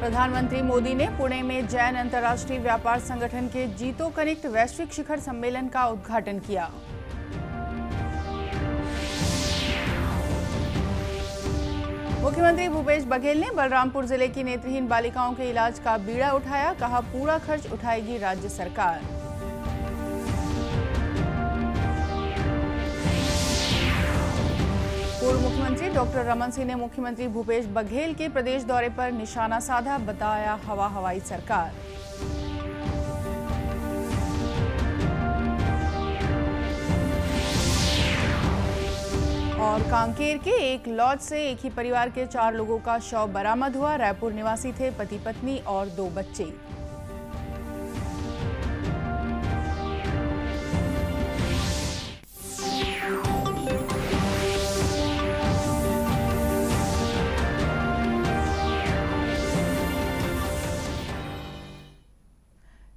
प्रधानमंत्री मोदी ने पुणे में जैन अंतर्राष्ट्रीय व्यापार संगठन के जीतो कनेक्ट वैश्विक शिखर सम्मेलन का उद्घाटन किया। मुख्यमंत्री भूपेश बघेल ने बलरामपुर जिले की नेत्रहीन बालिकाओं के इलाज का बीड़ा उठाया, कहा पूरा खर्च उठाएगी राज्य सरकार। पूर्व मुख्यमंत्री डॉक्टर रमन सिंह ने मुख्यमंत्री भूपेश बघेल के प्रदेश दौरे पर निशाना साधा, बताया हवाई सरकार। और कांकेर के एक लॉज से एक ही परिवार के 4 लोगों का शव बरामद हुआ। रायपुर निवासी थे पति पत्नी और 2 बच्चे।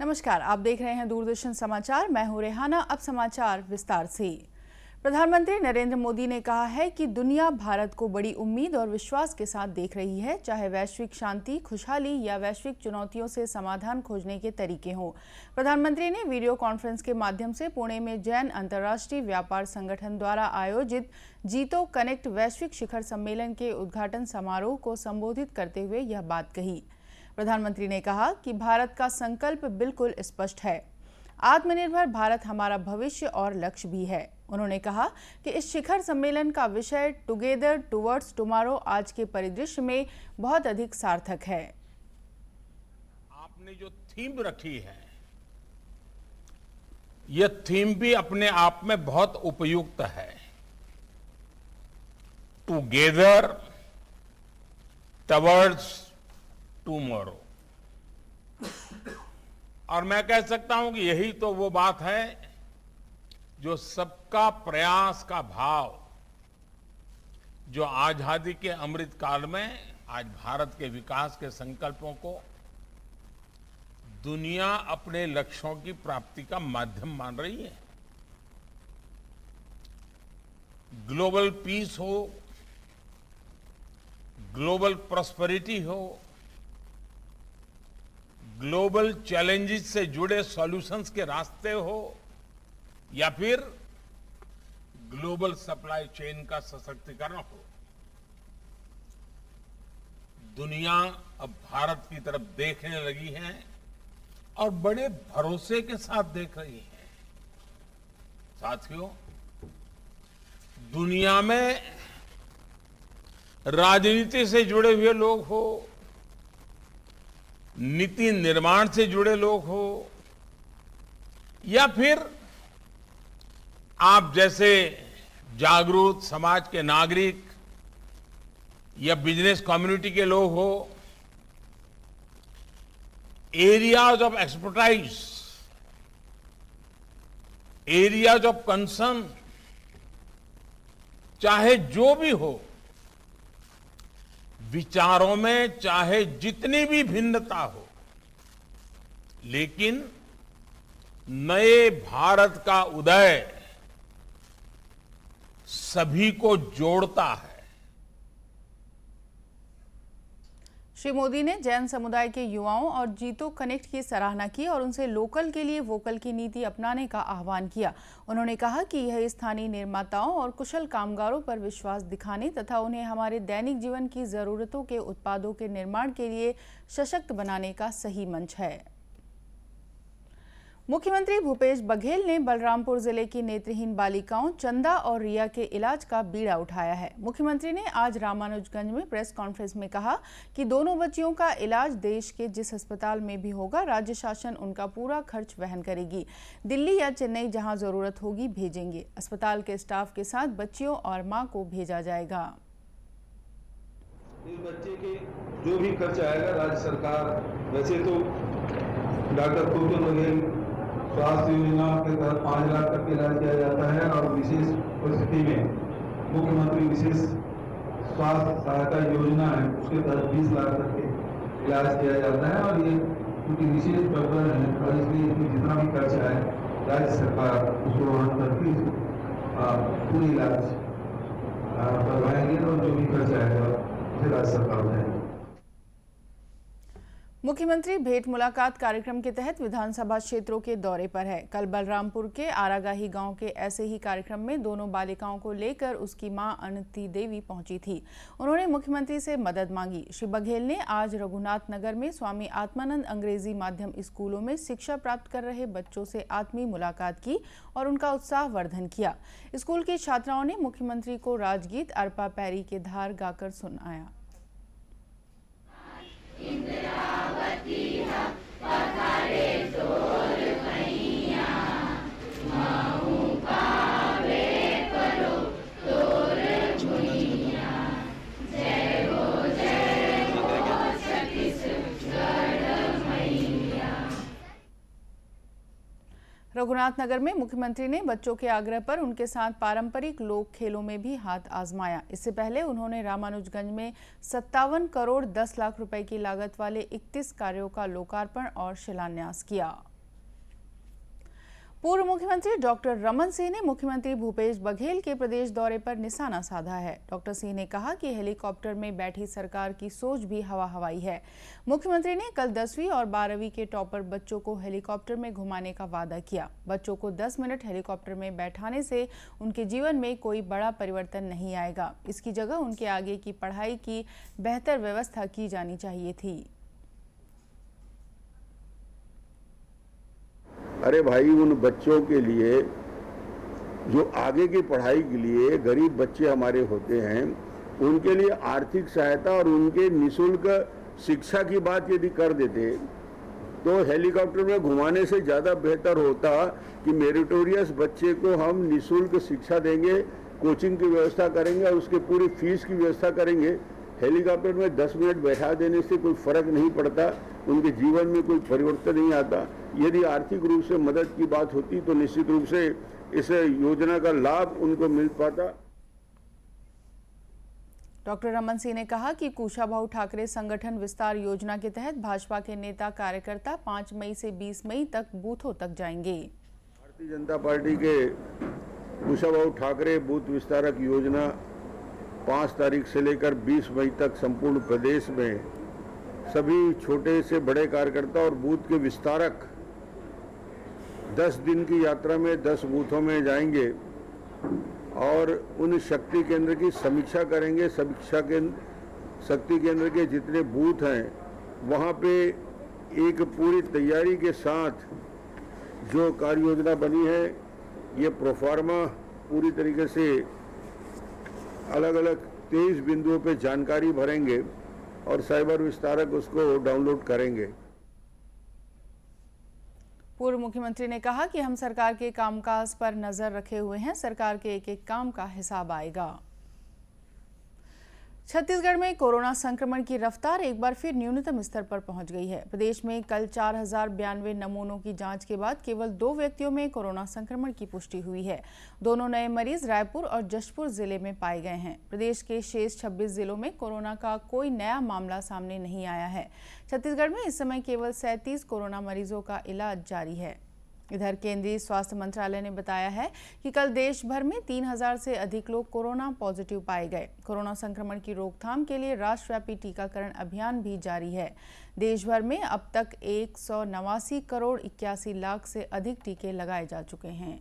नमस्कार, आप देख रहे हैं दूरदर्शन समाचार। मैं हूं रेहाना। अब समाचार विस्तार से। प्रधानमंत्री नरेंद्र मोदी ने कहा है कि दुनिया भारत को बड़ी उम्मीद और विश्वास के साथ देख रही है, चाहे वैश्विक शांति, खुशहाली या वैश्विक चुनौतियों से समाधान खोजने के तरीके हों। प्रधानमंत्री ने वीडियो कॉन्फ्रेंस के माध्यम से पुणे में जैन अंतर्राष्ट्रीय व्यापार संगठन द्वारा आयोजित जीतो कनेक्ट वैश्विक शिखर सम्मेलन के उद्घाटन समारोह को संबोधित करते हुए यह बात कही। प्रधानमंत्री ने कहा कि भारत का संकल्प बिल्कुल स्पष्ट है। आत्मनिर्भर भारत हमारा भविष्य और लक्ष्य भी है। उन्होंने कहा कि इस शिखर सम्मेलन का विषय टुगेदर टुवर्ड्स टुमारो आज के परिदृश्य में बहुत अधिक सार्थक है। आपने जो थीम रखी है, यह थीम भी अपने आप में बहुत उपयुक्त है। Together towards tomorrow. और मैं कह सकता हूं कि यही तो वो बात है जो सबका प्रयास का भाव, जो आजादी के अमृत काल में आज भारत के विकास के संकल्पों को दुनिया अपने लक्ष्यों की प्राप्ति का माध्यम मान रही है। ग्लोबल पीस हो, ग्लोबल प्रॉस्पेरिटी हो, ग्लोबल चैलेंजेस से जुड़े सॉल्यूशंस के रास्ते हो, या फिर ग्लोबल सप्लाई चेन का सशक्तिकरण हो, दुनिया अब भारत की तरफ देखने लगी है और बड़े भरोसे के साथ देख रही है। साथियों, दुनिया में राजनीति से जुड़े हुए लोग हो, नीति निर्माण से जुड़े लोग हो, या फिर आप जैसे जागरूक समाज के नागरिक या बिजनेस कम्युनिटी के लोग हो, areas of expertise, areas of concern, चाहे जो भी हो, विचारों में चाहे जितनी भी भिन्नता हो, लेकिन नए भारत का उदय सभी को जोड़ता है। श्री मोदी ने जैन समुदाय के युवाओं और जीतो कनेक्ट की सराहना की और उनसे लोकल के लिए वोकल की नीति अपनाने का आह्वान किया। उन्होंने कहा कि यह स्थानीय निर्माताओं और कुशल कामगारों पर विश्वास दिखाने तथा उन्हें हमारे दैनिक जीवन की जरूरतों के उत्पादों के निर्माण के लिए सशक्त बनाने का सही मंच है। मुख्यमंत्री भूपेश बघेल ने बलरामपुर जिले की नेत्रहीन बालिकाओं चंदा और रिया के इलाज का बीड़ा उठाया है। मुख्यमंत्री ने आज रामानुजगंज में प्रेस कॉन्फ्रेंस में कहा कि दोनों बच्चियों का इलाज देश के जिस अस्पताल में भी होगा, राज्य शासन उनका पूरा खर्च वहन करेगी। दिल्ली या चेन्नई जहां जरूरत होगी भेजेंगे। अस्पताल के स्टाफ के साथ बच्चियों और मां को भेजा जाएगा। इस बच्चे के जो भी खर्च आएगा राज्य सरकार, वैसे तो डॉक्टर भूपेश बघेल स्वास्थ्य योजना के तहत 5 लाख तक का इलाज किया जाता है और विशेष परिस्थिति में मुख्यमंत्री विशेष स्वास्थ्य सहायता योजना है, उसके तहत 20 लाख तक के इलाज किया जाता है। और ये उनकी विशेष प्रकरण है और इसलिए इसमें जितना भी खर्च आए राज्य सरकार उसको वहन करके पूरी इलाज करवाएंगे और जो भी खर्च आएगा उसे राज्य सरकार उठाएगी। मुख्यमंत्री भेंट मुलाकात कार्यक्रम के तहत विधानसभा क्षेत्रों के दौरे पर है। कल बलरामपुर के आरागाही गांव के ऐसे ही कार्यक्रम में दोनों बालिकाओं को लेकर उसकी मां अनिति देवी पहुंची थी। उन्होंने मुख्यमंत्री से मदद मांगी। श्री बघेल ने आज रघुनाथ नगर में स्वामी आत्मानंद अंग्रेजी माध्यम स्कूलों में शिक्षा प्राप्त कर रहे बच्चों से आत्मीय मुलाकात की और उनका उत्साहवर्धन किया। स्कूल की छात्राओं ने मुख्यमंत्री को राजगीत अरपा पैरी के धार गाकर सुनाया। रघुनाथ नगर में मुख्यमंत्री ने बच्चों के आग्रह पर उनके साथ पारंपरिक लोक खेलों में भी हाथ आजमाया। इससे पहले उन्होंने रामानुजगंज में 57 करोड़ 10 लाख रुपए की लागत वाले 31 कार्यों का लोकार्पण और शिलान्यास किया। पूर्व मुख्यमंत्री डॉक्टर रमन सिंह ने मुख्यमंत्री भूपेश बघेल के प्रदेश दौरे पर निशाना साधा है। डॉक्टर सिंह ने कहा कि हेलीकॉप्टर में बैठी सरकार की सोच भी हवा हवाई है। मुख्यमंत्री ने कल 10वीं और 12वीं के टॉपर बच्चों को हेलीकॉप्टर में घुमाने का वादा किया। बच्चों को 10 मिनट हेलीकॉप्टर में बैठाने से उनके जीवन में कोई बड़ा परिवर्तन नहीं आएगा। इसकी जगह उनके आगे की पढ़ाई की बेहतर व्यवस्था की जानी चाहिए थी। अरे भाई, उन बच्चों के लिए जो आगे की पढ़ाई के लिए गरीब बच्चे हमारे होते हैं, उनके लिए आर्थिक सहायता और उनके निःशुल्क शिक्षा की बात यदि कर देते तो हेलीकॉप्टर में घुमाने से ज़्यादा बेहतर होता कि मेरिटोरियस बच्चे को हम निःशुल्क शिक्षा देंगे, कोचिंग की व्यवस्था करेंगे और उसके पूरी फीस की व्यवस्था करेंगे। हेलीकॉप्टर में 10 मिनट बैठा देने से कोई फर्क नहीं पड़ता, उनके जीवन में कोई परिवर्तन नहीं आता। यदि आर्थिक रूप से मदद की बात होती तो निश्चित रूप से इस योजना का लाभ उनको मिल पाता। डॉक्टर रमन सिंह ने कहा कि कुशाभाऊ ठाकरे संगठन विस्तार योजना के तहत भाजपा के नेता कार्यकर्ता 5 मई से 20 मई तक बूथों तक जाएंगे। भारतीय जनता पार्टी के कुशाभाऊ ठाकरे बूथ विस्तारक योजना 5 तारीख से लेकर 20 मई तक संपूर्ण प्रदेश में सभी छोटे से बड़े कार्यकर्ता और बूथ के विस्तारक 10 दिन की यात्रा में 10 बूथों में जाएंगे और उन शक्ति केंद्र की समीक्षा करेंगे। शक्ति केंद्र के जितने बूथ हैं वहाँ पे एक पूरी तैयारी के साथ जो कार्य योजना बनी है, ये प्रोफार्मा पूरी तरीके से अलग अलग 23 बिंदुओं पे जानकारी भरेंगे और साइबर विस्तारक उसको डाउनलोड करेंगे। पूर्व मुख्यमंत्री ने कहा कि हम सरकार के कामकाज पर नजर रखे हुए हैं, सरकार के एक एक काम का हिसाब आएगा। छत्तीसगढ़ में कोरोना संक्रमण की रफ्तार एक बार फिर न्यूनतम स्तर पर पहुंच गई है। प्रदेश में कल 4092 नमूनों की जांच के बाद केवल 2 व्यक्तियों में कोरोना संक्रमण की पुष्टि हुई है। दोनों नए मरीज रायपुर और जशपुर जिले में पाए गए हैं। प्रदेश के शेष 26 जिलों में कोरोना का कोई नया मामला सामने नहीं आया है। छत्तीसगढ़ में इस समय केवल 37 कोरोना मरीजों का इलाज जारी है। इधर केंद्रीय स्वास्थ्य मंत्रालय ने बताया है कि कल देश भर में 3000 से अधिक लोग कोरोना पॉजिटिव पाए गए। कोरोना संक्रमण की रोकथाम के लिए राष्ट्रव्यापी टीकाकरण अभियान भी जारी है। देश भर में अब तक 189 करोड़ 81 लाख से अधिक टीके लगाए जा चुके हैं।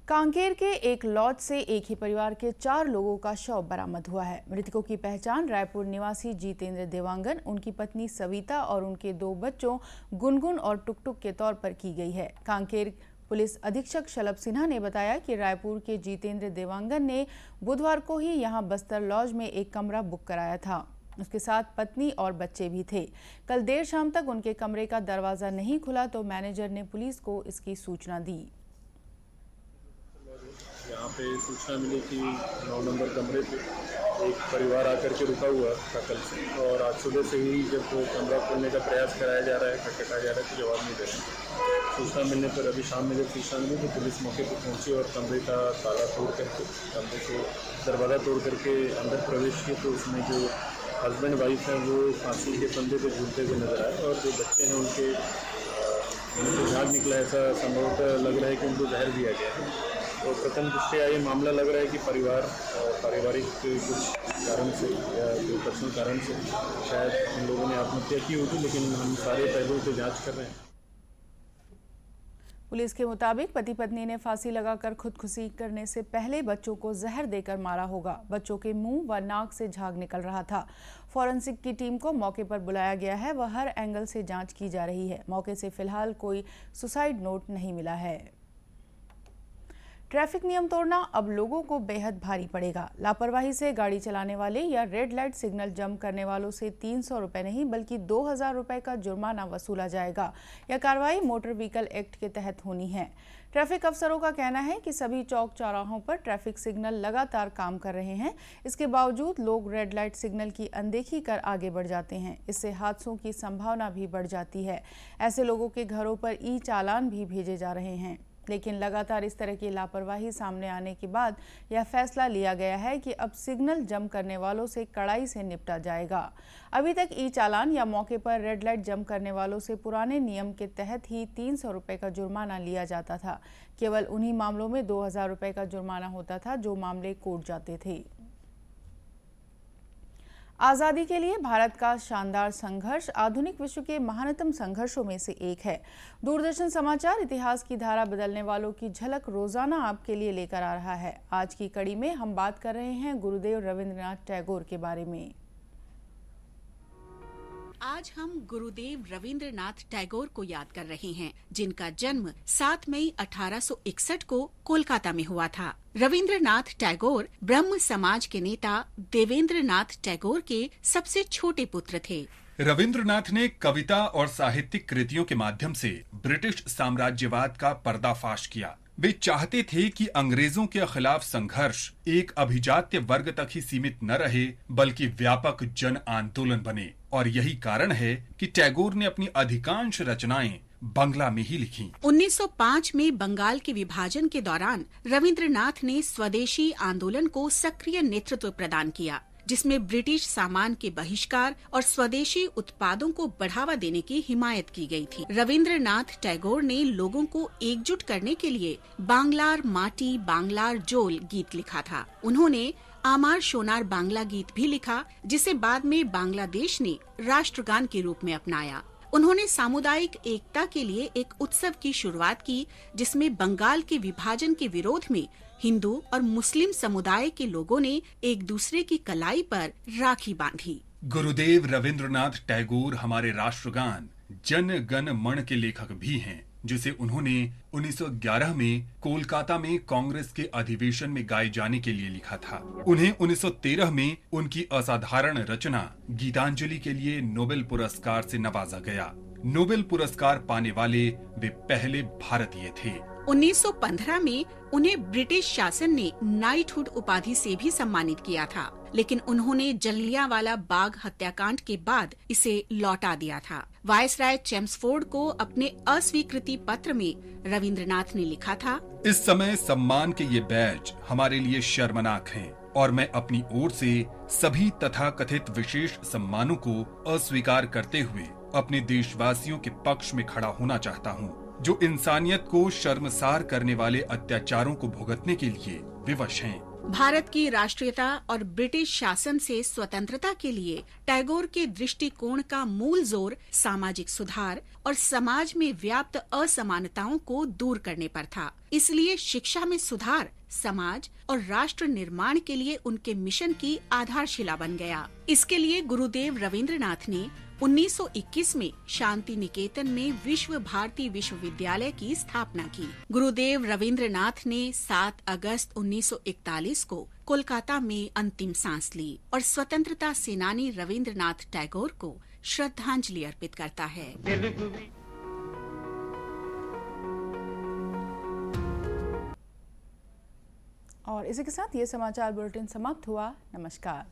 कांकेर के एक लॉज से एक ही परिवार के 4 लोगों का शव बरामद हुआ है। मृतकों की पहचान रायपुर निवासी जितेंद्र देवांगन, उनकी पत्नी सविता और उनके 2 बच्चों गुनगुन और टुकटुक के तौर पर की गई है। कांकेर पुलिस अधीक्षक शलभ सिन्हा ने बताया कि रायपुर के जितेंद्र देवांगन ने बुधवार को ही यहां बस्तर लॉज में एक कमरा बुक कराया था। उसके साथ पत्नी और बच्चे भी थे। कल देर शाम तक उनके कमरे का दरवाजा नहीं खुला तो मैनेजर ने पुलिस को इसकी सूचना दी। यहाँ पे सूचना मिली कि 9 नंबर कमरे पे एक परिवार आकर के रुका हुआ था कल से, और आज सुबह से ही जब कमरा खोलने का प्रयास कराया जा रहा है, खटखटाया जा रहा है तो जवाब नहीं दे रहे। सूचना मिलने पर अभी शाम में जब सूचना मिली तो पुलिस मौके पर पहुंची और कमरे का ताला तोड़ करके, कमरे को दरवाज़ा तोड़ करके अंदर प्रवेश किए तो उसमें जो हस्बैंड वाइफ हैं वो फांसी के फंदे पे झूलते हुए नजर आए, और जो बच्चे हैं उनके झाग निकला। ऐसा संभवतः लग रहा है कि उनको जहर दिया गया है। तो प्रथम दृष्टया ये मामला लग रहा है कि पारिवारिक कुछ कारण से या कोई पर्सनल कारण से शायद इन लोगों ने आत्महत्या की होगी, लेकिन हम सारे पहलुओं पे जांच कर रहे हैं। पुलिस के मुताबिक पति पत्नी ने फांसी लगाकर खुदकुशी करने से पहले बच्चों को जहर देकर मारा होगा। बच्चों के मुंह व नाक से झाग निकल रहा था। फॉरेंसिक की टीम को मौके पर बुलाया गया है। वह हर एंगल से जांच की जा रही है। मौके से फिलहाल कोई सुसाइड नोट नहीं मिला है। ट्रैफिक नियम तोड़ना अब लोगों को बेहद भारी पड़ेगा। लापरवाही से गाड़ी चलाने वाले या रेड लाइट सिग्नल जंप करने वालों से 300 रुपये नहीं बल्कि 2000 रुपये का जुर्माना वसूला जाएगा। यह कार्रवाई मोटर व्हीकल एक्ट के तहत होनी है। ट्रैफिक अफसरों का कहना है कि सभी चौक चौराहों पर ट्रैफिक सिग्नल लगातार काम कर रहे हैं। इसके बावजूद लोग रेड लाइट सिग्नल की अनदेखी कर आगे बढ़ जाते हैं। इससे हादसों की संभावना भी बढ़ जाती है। ऐसे लोगों के घरों पर ई चालान भी भेजे जा रहे हैं। लेकिन लगातार इस तरह की लापरवाही सामने आने के बाद यह फैसला लिया गया है कि अब सिग्नल जंप करने वालों से कड़ाई से निपटा जाएगा। अभी तक ई चालान या मौके पर रेड लाइट जंप करने वालों से पुराने नियम के तहत ही 300 रुपये का जुर्माना लिया जाता था। केवल उन्हीं मामलों में 2000 रुपये का जुर्माना होता था जो मामले कोर्ट जाते थे। आज़ादी के लिए भारत का शानदार संघर्ष आधुनिक विश्व के महानतम संघर्षों में से एक है। दूरदर्शन समाचार इतिहास की धारा बदलने वालों की झलक रोजाना आपके लिए लेकर आ रहा है। आज की कड़ी में हम बात कर रहे हैं गुरुदेव रविंद्रनाथ टैगोर के बारे में। आज हम गुरुदेव रविंद्रनाथ टैगोर को याद कर रहे हैं, जिनका जन्म 7 मई 1861 को कोलकाता में हुआ था। रविंद्रनाथ टैगोर ब्रह्म समाज के नेता देवेंद्रनाथ टैगोर के सबसे छोटे पुत्र थे। रविंद्रनाथ ने कविता और साहित्यिक कृतियों के माध्यम से ब्रिटिश साम्राज्यवाद का पर्दाफाश किया। वे चाहते थे कि अंग्रेजों के खिलाफ संघर्ष एक अभिजात्य वर्ग तक ही सीमित न रहे बल्कि व्यापक जन आंदोलन बने, और यही कारण है कि टैगोर ने अपनी अधिकांश रचनाएं बांग्ला में ही लिखी। 1905 में बंगाल के विभाजन के दौरान रविंद्रनाथ ने स्वदेशी आंदोलन को सक्रिय नेतृत्व प्रदान किया, जिसमें ब्रिटिश सामान के बहिष्कार और स्वदेशी उत्पादों को बढ़ावा देने की हिमायत की गई थी। रविंद्रनाथ टैगोर ने लोगों को एकजुट करने के लिए बांग्लार माटी बांग्लार जोल गीत लिखा था। उन्होंने आमार सोनार बांग्ला गीत भी लिखा, जिसे बाद में बांग्लादेश ने राष्ट्रगान के रूप में अपनाया। उन्होंने सामुदायिक एकता के लिए एक उत्सव की शुरुआत की, जिसमें बंगाल के विभाजन के विरोध में हिंदू और मुस्लिम समुदाय के लोगों ने एक दूसरे की कलाई पर राखी बांधी। गुरुदेव रविंद्रनाथ टैगोर हमारे राष्ट्रगान जन गण मन के लेखक भी हैं, जिसे उन्होंने 1911 में कोलकाता में कांग्रेस के अधिवेशन में गाए जाने के लिए लिखा था। उन्हें 1913 में उनकी असाधारण रचना गीतांजलि के लिए नोबेल पुरस्कार से नवाजा गया। नोबेल पुरस्कार पाने वाले वे पहले भारतीय थे। 1915 में उन्हें ब्रिटिश शासन ने नाइटहुड उपाधि से भी सम्मानित किया था, लेकिन उन्होंने जलियांवाला बाग हत्याकांड के बाद इसे लौटा दिया था। वायसराय चेम्सफोर्ड को अपने अस्वीकृति पत्र में रविंद्रनाथ ने लिखा था, इस समय सम्मान के ये बैज हमारे लिए शर्मनाक हैं और मैं अपनी ओर से सभी तथाकथित विशेष सम्मानों को अस्वीकार करते हुए अपने देशवासियों के पक्ष में खड़ा होना चाहता हूँ, जो इंसानियत को शर्मसार करने वाले अत्याचारों को भुगतने के लिए विवश हैं। भारत की राष्ट्रीयता और ब्रिटिश शासन से स्वतंत्रता के लिए टैगोर के दृष्टिकोण का मूल जोर सामाजिक सुधार और समाज में व्याप्त असमानताओं को दूर करने पर था। इसलिए शिक्षा में सुधार समाज और राष्ट्र निर्माण के लिए उनके मिशन की आधारशिला बन गया। इसके लिए गुरुदेव रविंद्रनाथ ने 1921 में शांति निकेतन में विश्व भारती विश्वविद्यालय की स्थापना की। गुरुदेव रविंद्रनाथ ने 7 अगस्त 1941 को कोलकाता में अंतिम सांस ली और स्वतंत्रता सेनानी रविंद्रनाथ टैगोर को श्रद्धांजलि अर्पित करता है। और इसी के साथ ये समाचार बुलेटिन समाप्त हुआ। नमस्कार।